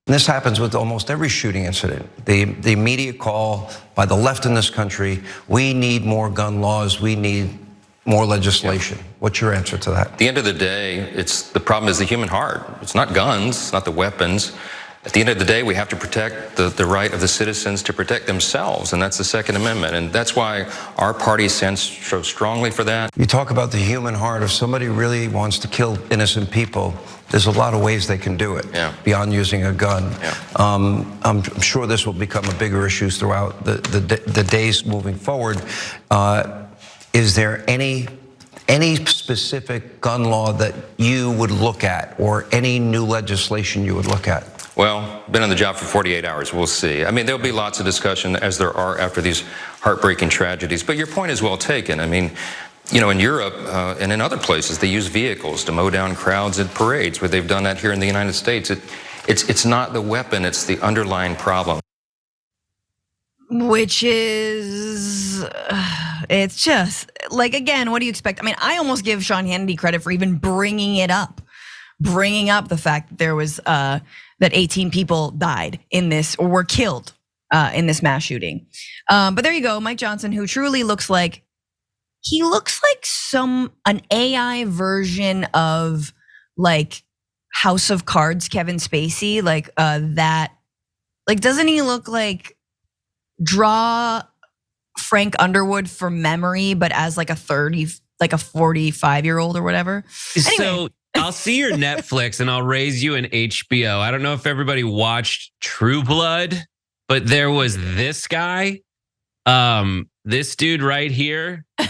And this happens with almost every shooting incident. The immediate call by the left in this country, we need more gun laws, we need more legislation. What's your answer to that? At the end of the day, the problem is the human heart. It's not guns, it's not the weapons. At the end of the day, we have to protect the right of the citizens to protect themselves, and that's the Second Amendment. And that's why our party stands so strongly for that. You talk about the human heart. If somebody really wants to kill innocent people, there's a lot of ways they can do it beyond using a gun. I'm sure this will become a bigger issue throughout the days moving forward. Is there any specific gun law that you would look at, or any new legislation you would look at? Well, been on the job for 48 hours. We'll see. I mean, there'll be lots of discussion, as there are after these heartbreaking tragedies. But your point is well taken. I mean, you know, in Europe and in other places, they use vehicles to mow down crowds at parades, where they've done that here in the United States. It's not the weapon, it's the underlying problem. Which is, it's just, like, again, what do you expect? I mean, I almost give Sean Hannity credit for even bringing up the fact that there was, that 18 people died in this, or were killed in this mass shooting. But there you go, Mike Johnson, who truly looks like, he looks like an AI version of like House of Cards Kevin Spacey, like that. Like, doesn't he look like, draw Frank Underwood from memory, but as like a 45-year-old or whatever? Anyway. So I'll see your Netflix and I'll raise you an HBO. I don't know if everybody watched True Blood, but there was this guy, this dude right here, who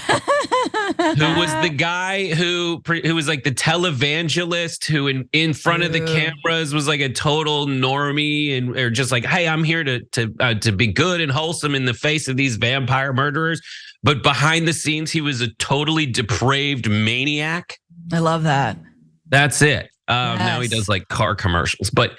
was the guy who was like the televangelist, who in front of the cameras was like a total normie, and or just like, hey, I'm here to be good and wholesome in the face of these vampire murderers. But behind the scenes, he was a totally depraved maniac. I love that. That's it. Now he does like car commercials, but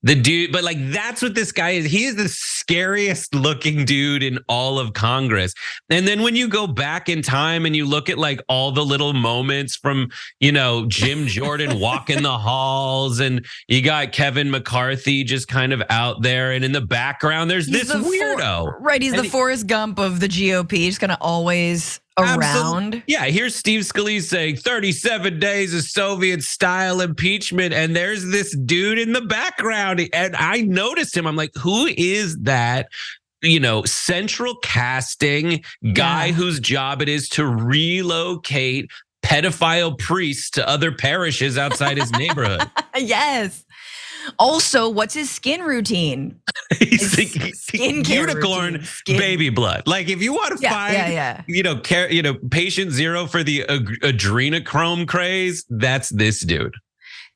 the dude, but like, that's what this guy is. He is the scariest looking dude in all of Congress. And then when you go back in time and you look at like all the little moments from, you know, Jim Jordan walking the halls, and you got Kevin McCarthy just kind of out there, and in the background, there's this weirdo. Right, he's the Forrest Gump of the GOP, just kind of always around. Yeah, here's Steve Scalise saying 37 days of Soviet style impeachment, and there's this dude in the background, and I noticed him. I'm like, who is that, you know, central casting guy whose job it is to relocate pedophile priests to other parishes outside his neighborhood? Yes. Also, what's his skin routine? He's unicorn baby blood. Like, if you want to find, you know, patient zero for the adrenochrome craze, that's this dude.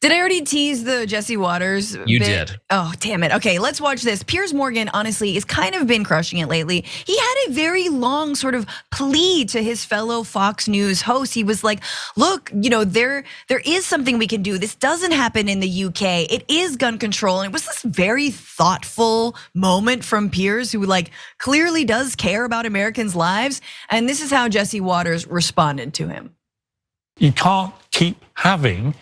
Did I already tease the Jesse Waters bit? You did. Oh, damn it. Okay, let's watch this. Piers Morgan, honestly, has kind of been crushing it lately. He had a very long sort of plea to his fellow Fox News hosts. He was like, look, you know, there is something we can do. This doesn't happen in the UK. It is gun control. And it was this very thoughtful moment from Piers, who like clearly does care about Americans' lives. And this is how Jesse Waters responded to him. You can't keep having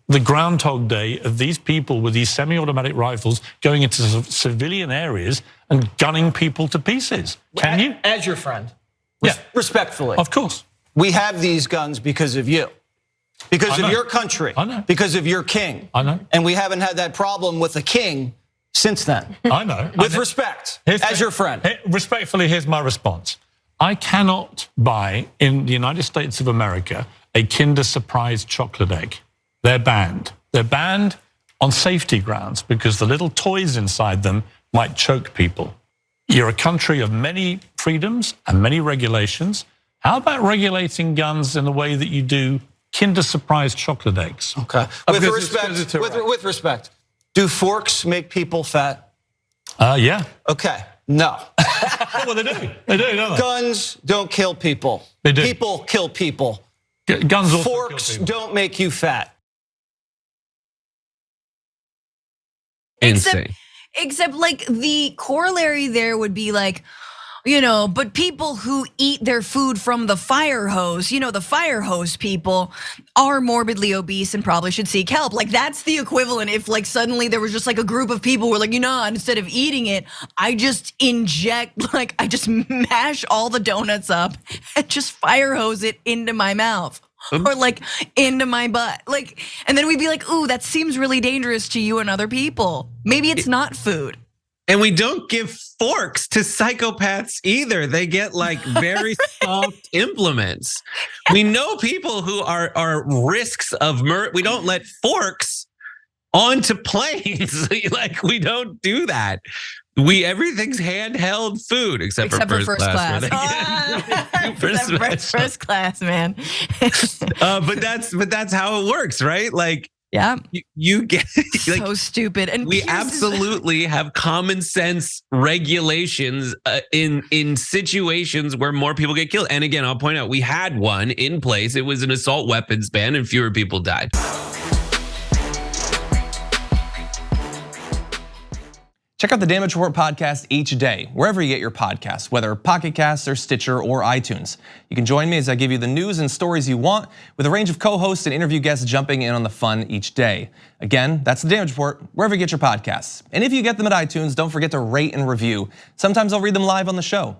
the Groundhog Day of these people with these semi-automatic rifles going into civilian areas and gunning people to pieces. Can you? As your friend. Yeah. Respectfully. Of course. We have these guns because of you. Because of your country. I know. Because of your king. I know. And we haven't had that problem with the king since then. I know. With respect, as your friend. Respectfully, here's my response. I cannot buy in the United States of America a Kinder Surprise chocolate egg. They're banned. They're banned on safety grounds because the little toys inside them might choke people. You're a country of many freedoms and many regulations. How about regulating guns in the way that you do Kinder Surprise chocolate eggs? Okay. With respect, do forks make people fat? Yeah. Okay. No. Well, they do. They do, don't they? Guns don't kill people. They do. People kill people. Guns also Forks kill people. don't make you fat. Insane. Except like the corollary there would be like, But people who eat their food from the fire hose, the fire hose people are morbidly obese and probably should seek help. Like that's the equivalent if like suddenly there was just like a group of people who were like, instead of eating it, I just I just mash all the donuts up and just fire hose it into my mouth. Or like into my butt. And then we'd be like, ooh, that seems really dangerous to you and other people. Maybe it's not food. And we don't give forks to psychopaths either. They get like very soft implements. We know people who are risks of murder. We don't let forks onto planes. Like we don't do that. Everything's handheld food except for first class. First class, man. But that's how it works, right? Like. Yeah, you get like, so stupid, and we absolutely have common sense regulations in situations where more people get killed. And again, I'll point out we had one in place. It was an assault weapons ban, and fewer people died. Check out the Damage Report podcast each day, wherever you get your podcasts, whether Pocket Casts or Stitcher or iTunes. You can join me as I give you the news and stories you want, with a range of co-hosts and interview guests jumping in on the fun each day. Again, that's the Damage Report, wherever you get your podcasts. And if you get them at iTunes, don't forget to rate and review. Sometimes I'll read them live on the show.